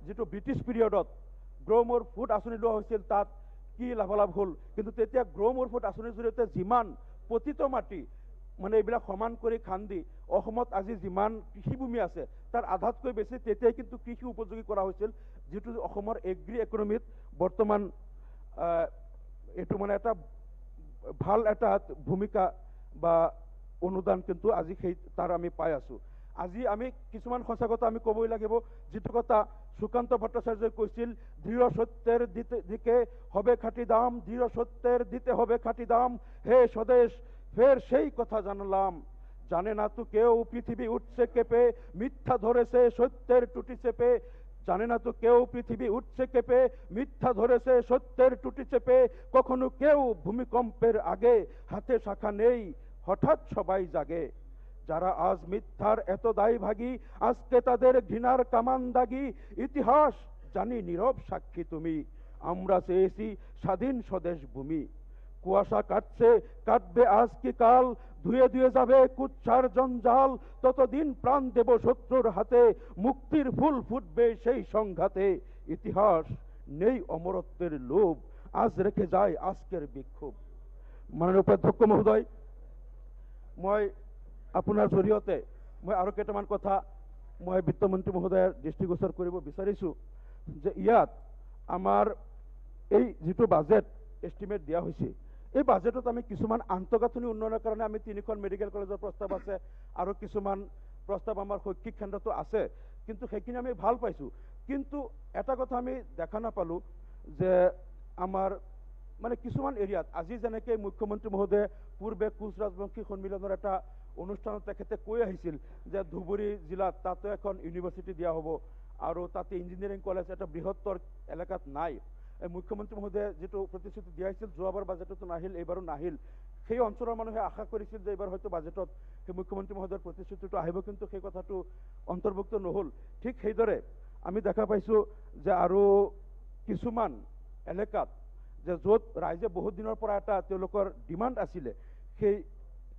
যিটো ব্ৰিটিছ পিৰিয়ডত গ্ৰ' মোৰ ফুড আঁচনি লোৱা হৈছিল তাত কি লাভালাভ হ'ল, কিন্তু তেতিয়া গ্ৰ' মোৰ ফুড আঁচনিৰ জৰিয়তে যিমান পতিত মাটি মানে এইবিলাক সমান কৰি খান্দি অসমত আজি যিমান কৃষিভূমি আছে তাৰ আধাতকৈ বেছি তেতিয়াই কিন্তু কৃষি উপযোগী কৰা হৈছিল, যিটো অসমৰ এগ্ৰি ইকনমিত বৰ্তমান এইটো মানে এটা ভাল এটা ভূমিকা বা অনুদান কিন্তু আজি সেই তাৰ আমি পাই আছোঁ। আজি আমি কিছুমান সঁচা কথা আমি ক'বই লাগিব, যিটো কথা সুকান্ত ভট্টাচাৰ্যই কৈছিল, দৃঢ় সত্যের দিকে হবে খাঁটি দাম, দৃঢ় সত্যের দিতে হবে খাঁটি দাম, হে স্বদেশ ফের সেই কথা জানলাম, জানে না তো কেউ পৃথিবী উঠছে কেঁপে, মিথ্যা ধরেছে সত্যের টুটি চেপে, জানে না তো কেউ পৃথিবী উঠছে কেঁপে, মিথ্যা ধরেছে সত্যের টুটি চেপে, কখনো কেউ ভূমিকম্পের আগে হাতে শাখা নেই, হঠাৎ সবাই জাগে, যারা আজ মিথ্যার এত দায়ভাগী, আজকে তাদের ঘৃণার কামান দাগি, ইতিহাস জানি নীরব সাক্ষী তুমি, আমরা চেয়েছি স্বাধীন স্বদেশ ভূমি, কুয়াশা কাটছে কাটবে আজ কি কাল, ধুয়ে ধুয়ে যাবে কুচ্ছার জঞ্জাল, ততদিন প্রাণ দেব শত্রুর হাতে, মুক্তির ফুল ফুটবে সেই সংঘাতে, ইতিহাস নেই অমরত্বের লোভ, আজ রেখে যায় আজকের বিক্ষোভ। মাননীয় উপাধ্যক্ষ মহোদয়, মই আপোনাৰ জৰিয়তে মই আৰু কেইটামান কথা মই বিত্তমন্ত্ৰী মহোদয়ৰ দৃষ্টিগোচৰ কৰিব বিচাৰিছোঁ, যে ইয়াত আমাৰ এই যিটো বাজেট এষ্টিমেট দিয়া হৈছে, এই বাজেটত আমি কিছুমান আন্তঃগাঁথনি উন্নয়নৰ কাৰণে আমি 3খন মেডিকেল কলেজৰ প্ৰস্তাৱ আছে আৰু কিছুমান প্ৰস্তাৱ আমাৰ শৈক্ষিক কেন্দ্ৰতো আছে, কিন্তু সেইখিনি আমি ভাল পাইছোঁ। কিন্তু এটা কথা আমি দেখা নাপালোঁ যে আমাৰ মানে কিছুমান এৰিয়াত আজি যেনেকৈ মুখ্যমন্ত্ৰী মহোদয়ে পূৰ্বে কোচ ৰাজবংশী সন্মিলনৰ এটা অনুষ্ঠানত তেখেতে কৈ আহিছিল যে ধুবুৰী জিলাত তাতো এখন ইউনিভাৰ্চিটি দিয়া হ'ব আৰু তাতে ইঞ্জিনিয়াৰিং কলেজ এটা বৃহত্তৰ এলেকাত নাই। মুখ্যমন্ত্ৰী মহোদয়ে যিটো প্ৰতিশ্ৰুতি দিয়া হৈছিল যোৱাবাৰ বাজেটতো নাহিল, এইবাৰো নাহিল। সেই অঞ্চলৰ মানুহে আশা কৰিছিল যে এইবাৰ হয়তো বাজেটত সেই মুখ্যমন্ত্ৰী মহোদয়ৰ প্ৰতিশ্ৰুতিটো আহিব, কিন্তু সেই কথাটো অন্তৰ্ভুক্ত নহ'ল। ঠিক সেইদৰে আমি দেখা পাইছোঁ যে আৰু কিছুমান এলেকাত যে য'ত ৰাইজে বহুত দিনৰ পৰা এটা তেওঁলোকৰ ডিমাণ্ড আছিলে,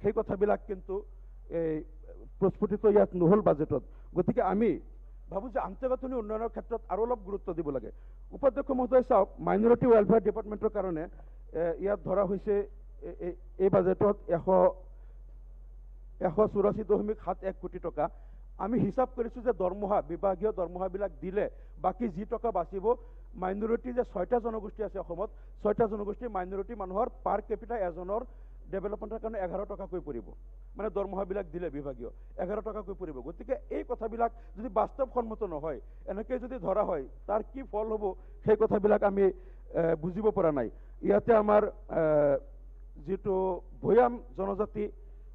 সেই কথাবিলাক কিন্তু এই প্ৰস্ফুটিত ইয়াত নহ'ল বাজেটত। গতিকে আমি ভাবোঁ যে আন্তঃগাঁথনি উন্নয়নৰ ক্ষেত্ৰত আৰু অলপ গুৰুত্ব দিব লাগে। উপাধ্যক্ষ মহোদয় চাওক, মাইনৰিটি ৱেলফেয়াৰ ডিপাৰ্টমেণ্টৰ কাৰণে ইয়াত ধৰা হৈছে এই বাজেটত 184.71 কোটি টকা। আমি হিচাপ কৰিছোঁ যে দৰমহা বিভাগীয় দৰমহাবিলাক দিলে বাকী যি টকা বাচিব, মাইনৰিটি যে 6টা জনগোষ্ঠী আছে অসমত, 6টা জনগোষ্ঠীৰ মাইনৰিটি মানুহৰ পাৰ কেপিটা এজনৰ ডেভেলপমেণ্টৰ কাৰণে 11 টকাকৈ পৰিব, মানে দৰমহাবিলাক দিলে বিভাগীয় 11 টকাকৈ পৰিব। গতিকে এই কথাবিলাক যদি বাস্তৱসন্মত নহয়, এনেকৈ যদি ধৰা হয়, তাৰ কি ফল হ'ব সেই কথাবিলাক আমি বুজিব পৰা নাই। ইয়াতে আমাৰ যিটো ভৈয়াম জনজাতি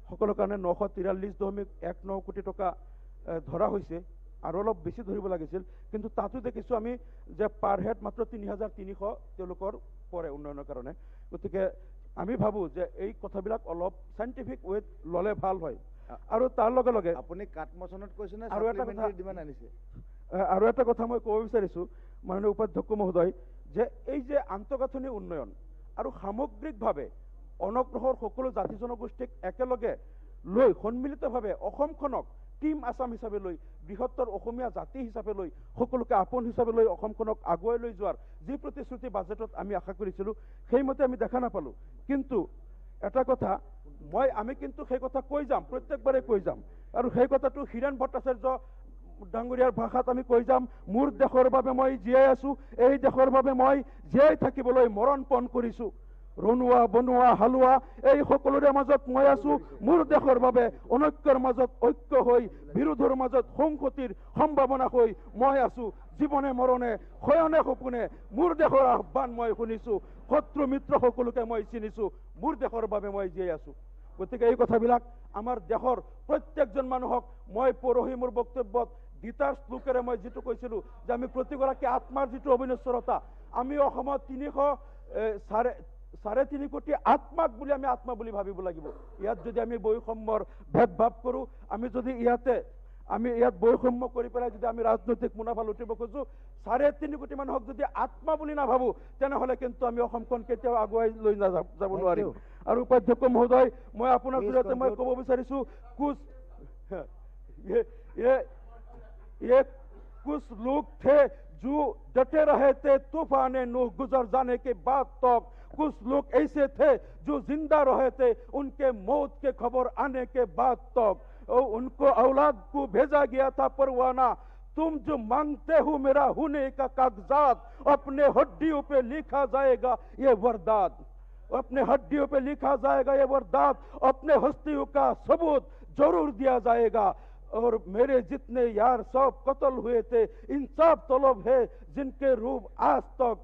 সকলৰ কাৰণে 943.19 কোটি টকা ধৰা হৈছে, আৰু অলপ বেছি ধৰিব লাগিছিল, কিন্তু তাতো দেখিছোঁ আমি যে পাৰ হেড মাত্ৰ 3,300 তেওঁলোকৰ পৰে উন্নয়নৰ কাৰণে। গতিকে আমি ভাবোঁ যে এই কথাবিলাক অলপ চাইণ্টিফিক ৱেত ল'লে ভাল হয়। আৰু তাৰ লগে লগে আপুনি কাটমোচনত কৈছেনে আৰু এটা কথা ডিমাণ্ড আনিছে? আৰু এটা কথা মই ক'ব বিচাৰিছোঁ মাননীয় উপাধ্যক্ষ মহোদয়, যে এই যে আন্তঃগাঁথনি উন্নয়ন আৰু সামগ্ৰিকভাৱে অনগ্ৰসৰ সকলো জাতি জনগোষ্ঠীক একেলগে লৈ সন্মিলিতভাৱে অসমখনক টিম আছাম হিচাপে লৈ, বৃহত্তৰ অসমীয়া জাতি হিচাপে লৈ, সকলোকে আপোন হিচাপে লৈ অসমখনক আগুৱাই লৈ যোৱাৰ যি প্ৰতিশ্ৰুতি বাজেটত আমি আশা কৰিছিলোঁ, সেইমতে আমি দেখা নাপালোঁ। কিন্তু এটা কথা আমি কিন্তু সেই কথা কৈ যাম, প্ৰত্যেকবাৰে কৈ যাম, আৰু সেই কথাটো হীৰেণ ভট্টাচাৰ্য ডাঙৰীয়াৰ ভাষাত আমি কৈ যাম, মোৰ দেশৰ বাবে মই জীয়াই আছোঁ, এই দেশৰ বাবে মই জীয়াই থাকিবলৈ মৰণ পণ কৰিছোঁ, ৰনোৱা বনোৱা হালোৱা এই সকলোৰে মাজত মই আছোঁ, মোৰ দেশৰ বাবে অনৈক্যৰ মাজত ঐক্য হৈ, বিৰোধৰ মাজত সংহতিৰ সম্ভাৱনা হৈ মই আছোঁ, জীৱনে মৰণে শয়নে সপোনে মোৰ দেশৰ আহ্বান মই শুনিছোঁ, শত্ৰু মিত্ৰ সকলোকে মই চিনিছোঁ, মোৰ দেশৰ বাবে মই জীয়াই আছোঁ। গতিকে এই কথাবিলাক আমাৰ দেশৰ প্ৰত্যেকজন মানুহক মই পৰহি মোৰ বক্তব্যত গীতাৰ শ্লোকেৰে মই যিটো কৈছিলোঁ যে আমি প্ৰতিগৰাকী আত্মাৰ যিটো অবিনশ্বৰতা, আমি অসমত 3.3 কোটি আত্মাক বুলি আমি আত্মা বুলি ভাবিব লাগিব। ইয়াত যদি আমি বৈষম্যৰ ভেদভাৱ কৰোঁ, আমি যদি ইয়াত বৈষম্য কৰি পেলাই যদি আমি ৰাজনৈতিক মুনাফা লুটিব খোজোঁ, 3.5 কোটি মানুহক যদি আত্মা বুলি নাভাবোঁ, তেনেহ'লে কিন্তু আমি অসমখন কেতিয়াও আগুৱাই লৈ যাব নোৱাৰিম। আৰু উপাধ্যক্ষ মহোদয়, মই আপোনাৰ জৰিয়তে মই ক'ব বিচাৰিছোঁ, कुछ लोग थे जो डटे रहे थे तूफान नूह गुजर जाने के बाद तक। कुछ लोग ऐसे थे जो जिंदा रहे थे उनके मौत के खबर आने के बाद तक। और उनको औलाद को भेजा गया था परवाना, तुम जो मांगते हो मेरा होने का कागजात, अपने हड्डियों पे लिखा जाएगा ये वरदात, अपने हड्डियों पे लिखा जाएगा ये वरदात, अपने हस्तियों का सबूत जरूर दिया जाएगा। और मेरे जितने यार सब कत्ल हुए थे, इंसाफ तलब है जिनके रूप आज तक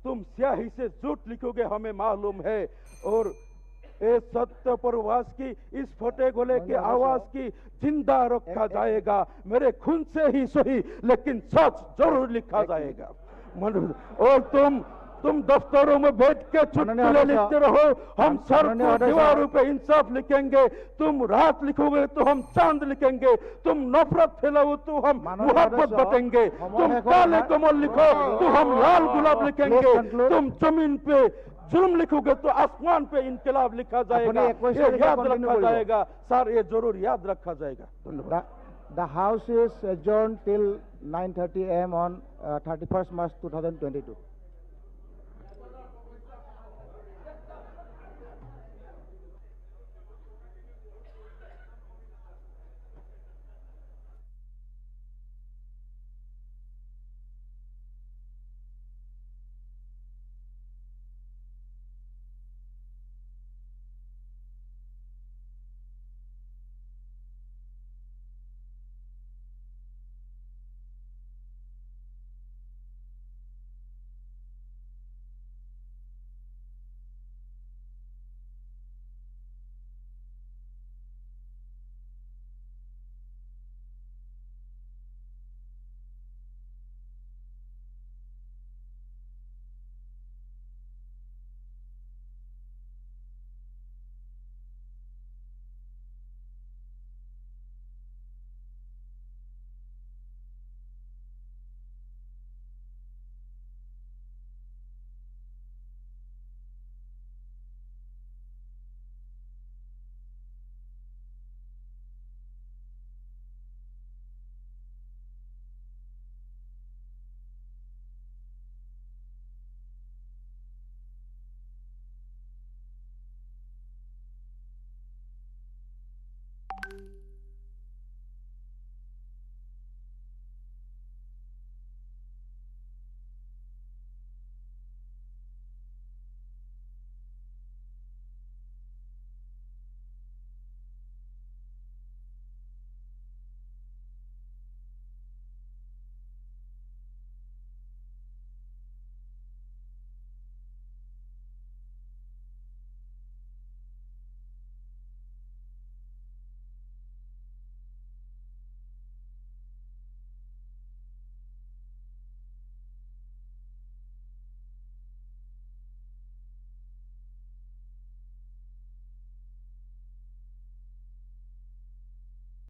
तुम स्याही से झूठ लिखोगे हमें मालूम है। और ये सत्य परवास की इस फटे गोले की आवाज की जिंदा रखा जाएगा, मेरे खून से ही सही लेकिन सच जरूर लिखा जाएगा। और तुम दफ्तरों में बैठ के चुटकुले लिखते रहो, हम सर को दीवारों पे इंसाफ लिखेंगे, तुम रात लिखोगे तो हम चांद लिखेंगे, तुम नफरत फैलाओ तो हम मोहब्बत बटेंगे, तुम काले कमल लिखो तो हम लाल गुलाब लिखेंगे, तुम जमीन पे जुल्म लिखोगे तो आसमान पे इनकलाब लिखा जाएगा। ये याद रखा जाएगा सर, ये जरूर याद रखा जाएगा। धन्यवाद। The House is adjourned till 9:30 AM on 31st March 2022.